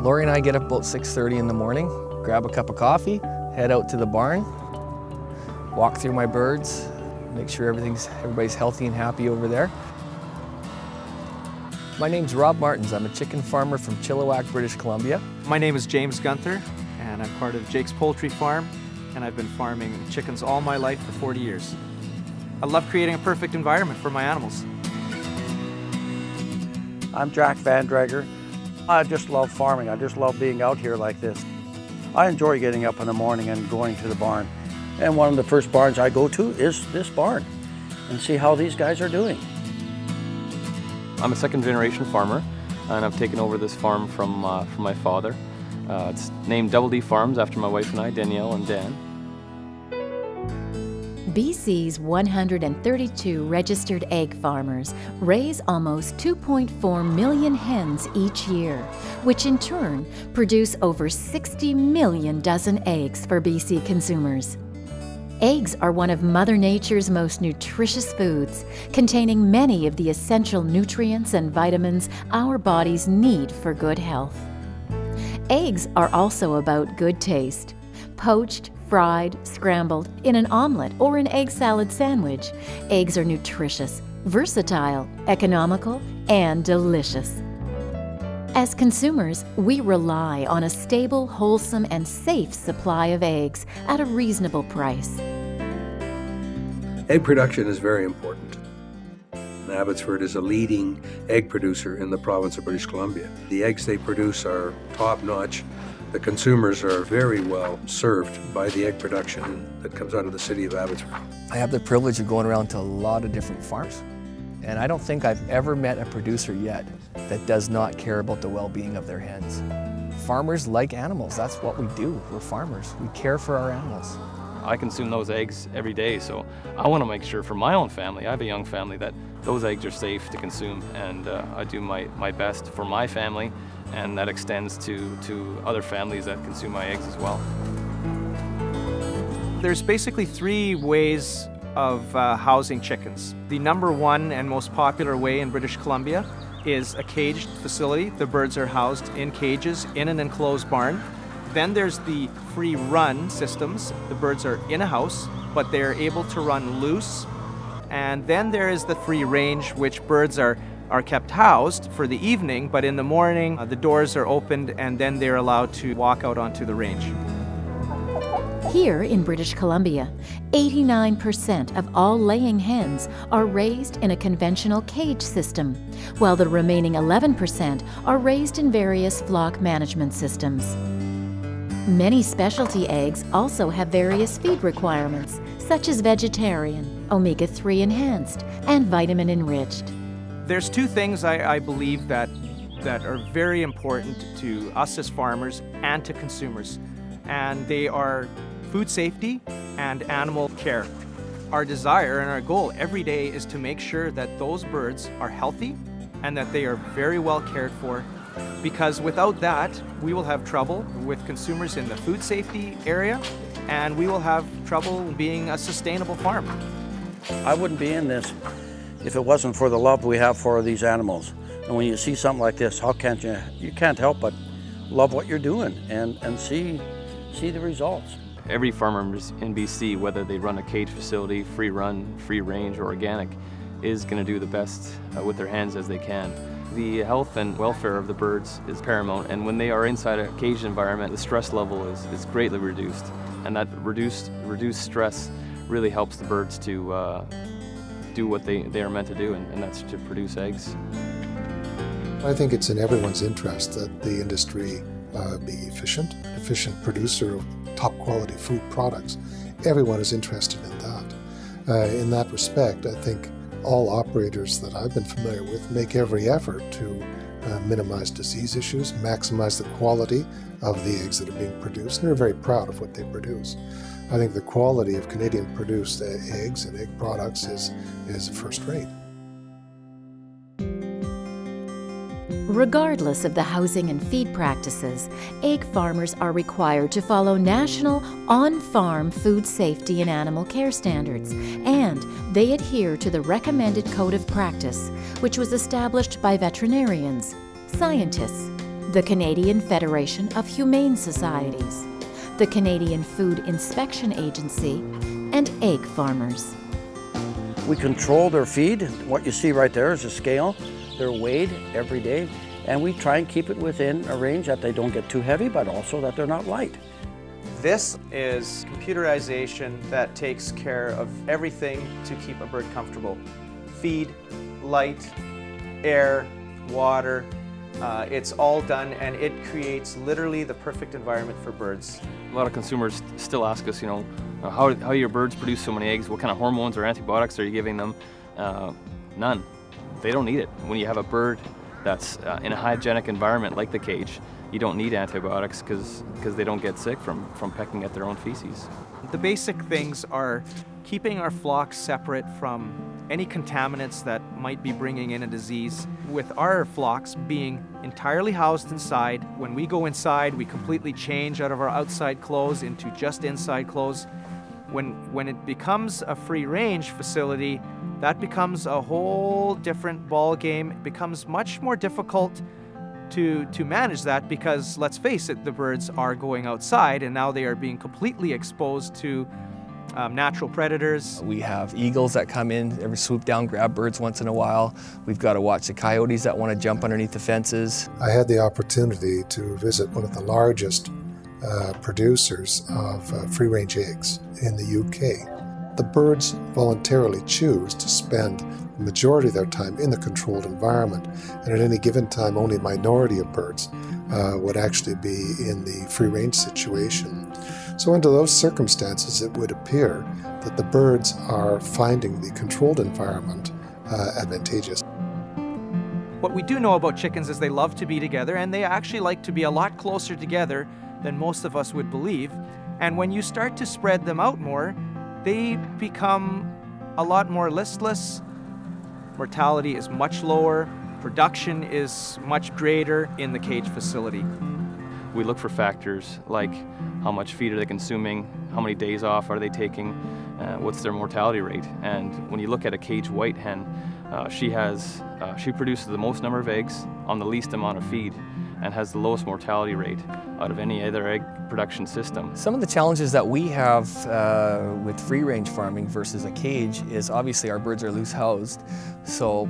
Lori and I get up about 6:30 in the morning, grab a cup of coffee, head out to the barn, walk through my birds, make sure everybody's healthy and happy over there. My name's Rob Martins. I'm a chicken farmer from Chilliwack, British Columbia. My name is James Gunther, and I'm part of Jake's Poultry Farm, and I've been farming chickens all my life for 40 years. I love creating a perfect environment for my animals. I'm Jack Van Drager. I just love farming. I just love being out here like this. I enjoy getting up in the morning and going to the barn. And one of the first barns I go to is this barn and see how these guys are doing. I'm a second-generation farmer, and I've taken over this farm from my father. It's named Double D Farms after my wife and I, Danielle and Dan. BC's 132 registered egg farmers raise almost 2.4 million hens each year, which in turn produce over 60 million dozen eggs for BC consumers. Eggs are one of Mother Nature's most nutritious foods, containing many of the essential nutrients and vitamins our bodies need for good health. Eggs are also about good taste. Poached, fried, scrambled, in an omelet or an egg salad sandwich, eggs are nutritious, versatile, economical, and delicious. As consumers, we rely on a stable, wholesome, and safe supply of eggs at a reasonable price. Egg production is very important. Abbotsford is a leading egg producer in the province of British Columbia. The eggs they produce are top-notch. The consumers are very well served by the egg production that comes out of the city of Abbotsford. I have the privilege of going around to a lot of different farms, and I don't think I've ever met a producer yet that does not care about the well-being of their hens. Farmers like animals. That's what we do. We're farmers. We care for our animals. I consume those eggs every day, so I want to make sure for my own family, I have a young family, that those eggs are safe to consume, and I do my best for my family, and that extends to other families that consume my eggs as well. There's basically 3 ways of housing chickens. The number one and most popular way in British Columbia is a caged facility. The birds are housed in cages in an enclosed barn. Then there's the free run systems. The birds are in a house, but they're able to run loose. And then there is the free range, which birds are kept housed for the evening, but in the morning the doors are opened and then they're allowed to walk out onto the range. Here in British Columbia, 89% of all laying hens are raised in a conventional cage system, while the remaining 11% are raised in various flock management systems. Many specialty eggs also have various feed requirements, such as vegetarian, omega-3 enhanced, and vitamin enriched. There's 2 things I believe that are very important to us as farmers and to consumers, and they are food safety and animal care. Our desire and our goal every day is to make sure that those birds are healthy and that they are very well cared for, because without that, we will have trouble with consumers in the food safety area, and we will have trouble being a sustainable farm. I wouldn't be in this if it wasn't for the love we have for these animals. And when you see something like this, how can't you can't help but love what you're doing and see the results. Every farmer in BC, whether they run a cage facility, free run, free range, or organic, is going to do the best with their hens as they can. The health and welfare of the birds is paramount, and when they are inside a caged environment, the stress level is greatly reduced, and that reduced stress really helps the birds to do what they are meant to do, and that's to produce eggs. I think it's in everyone's interest that the industry be efficient producer of top quality food products. Everyone is interested in that. In that respect, I think all operators that I've been familiar with make every effort to minimize disease issues, maximize the quality of the eggs that are being produced, and they're very proud of what they produce. I think the quality of Canadian produced eggs and egg products is first rate. Regardless of the housing and feed practices, egg farmers are required to follow national on-farm food safety and animal care standards, and they adhere to the recommended code of practice, which was established by veterinarians, scientists, the Canadian Federation of Humane Societies, the Canadian Food Inspection Agency, and egg farmers. We control their feed. What you see right there is a scale. They're weighed every day, and we try and keep it within a range that they don't get too heavy, but also that they're not light. This is computerization that takes care of everything to keep a bird comfortable. Feed, light, air, water, it's all done, and it creates literally the perfect environment for birds. A lot of consumers still ask us, how your birds produce so many eggs, what kind of hormones or antibiotics are you giving them? None. They don't need it. When you have a bird that's in a hygienic environment like the cage, you don't need antibiotics because they don't get sick from pecking at their own feces. The basic things are keeping our flocks separate from any contaminants that might be bringing in a disease. With our flocks being entirely housed inside, when we go inside, we completely change out of our outside clothes into just inside clothes. When it becomes a free-range facility, that becomes a whole different ball game. It becomes much more difficult to manage that because, let's face it, the birds are going outside and now they are being completely exposed to natural predators. We have eagles that come in, swoop down, grab birds once in a while. We've got to watch the coyotes that want to jump underneath the fences. I had the opportunity to visit one of the largest producers of free-range eggs in the UK. The birds voluntarily choose to spend the majority of their time in the controlled environment, and at any given time only a minority of birds would actually be in the free-range situation. So under those circumstances, it would appear that the birds are finding the controlled environment advantageous. What we do know about chickens is they love to be together, and they actually like to be a lot closer together than most of us would believe. And when you start to spread them out more, they become a lot more listless. Mortality is much lower. Production is much greater in the cage facility. We look for factors like how much feed are they consuming, how many days off are they taking, what's their mortality rate. And when you look at a cage white hen, she produces the most number of eggs on the least amount of feed and has the lowest mortality rate out of any other egg production system. Some of the challenges that we have with free-range farming versus a cage is obviously our birds are loose housed. So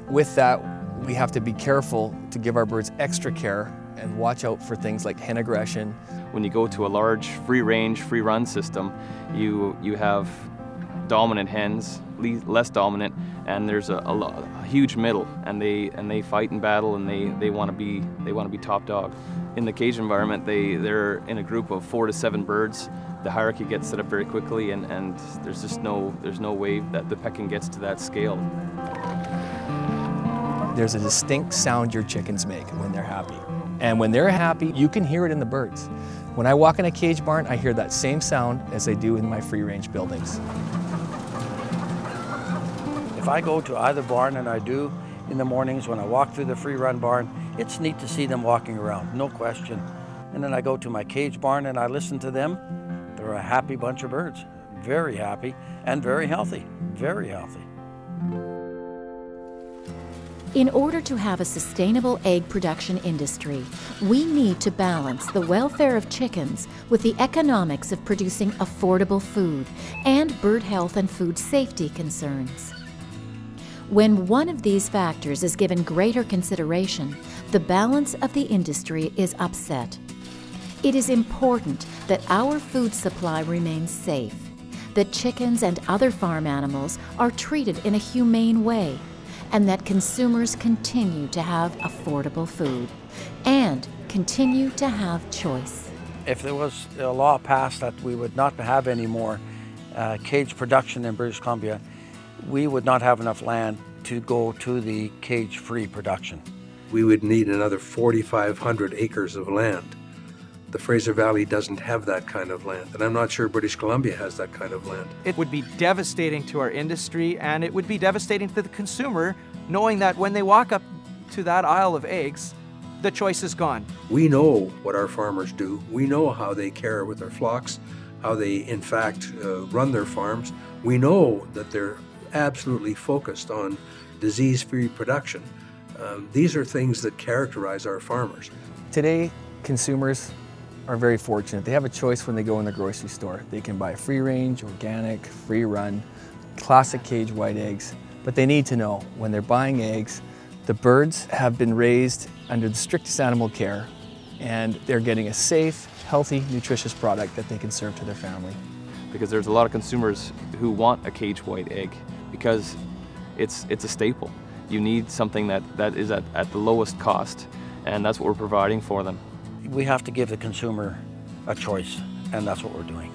with that, we have to be careful to give our birds extra care and watch out for things like hen aggression. When you go to a large free-range, free-run system, you have dominant hens, less dominant, and there's a huge middle, and they fight and battle, and they want to be top dog. In the cage environment, they're in a group of 4 to 7 birds. The hierarchy gets set up very quickly, and there's no way that the pecking gets to that scale. There's a distinct sound your chickens make when they're happy. And when they're happy, you can hear it in the birds. When I walk in a cage barn, I hear that same sound as I do in my free-range buildings. If I go to either barn, and I do in the mornings when I walk through the free-run barn, it's neat to see them walking around, no question. And then I go to my cage barn and I listen to them. They're a happy bunch of birds, very happy and very healthy, very healthy. In order to have a sustainable egg production industry, we need to balance the welfare of chickens with the economics of producing affordable food and bird health and food safety concerns. When one of these factors is given greater consideration, the balance of the industry is upset. It is important that our food supply remains safe, that chickens and other farm animals are treated in a humane way, and that consumers continue to have affordable food and continue to have choice. If there was a law passed that we would not have any more cage production in British Columbia, we would not have enough land to go to the cage-free production. We would need another 4,500 acres of land. The Fraser Valley doesn't have that kind of land, and I'm not sure British Columbia has that kind of land. It would be devastating to our industry, and it would be devastating to the consumer, knowing that when they walk up to that aisle of eggs, the choice is gone. We know what our farmers do. We know how they care with their flocks, how they, in fact, run their farms. We know that they're absolutely focused on disease-free production. These are things that characterize our farmers. Today, consumers are very fortunate. They have a choice when they go in the grocery store. They can buy free range, organic, free run, classic cage white eggs, but they need to know when they're buying eggs, the birds have been raised under the strictest animal care, and they're getting a safe, healthy, nutritious product that they can serve to their family. Because there's a lot of consumers who want a cage white egg because it's a staple. You need something that is at the lowest cost, and that's what we're providing for them. We have to give the consumer a choice, and that's what we're doing.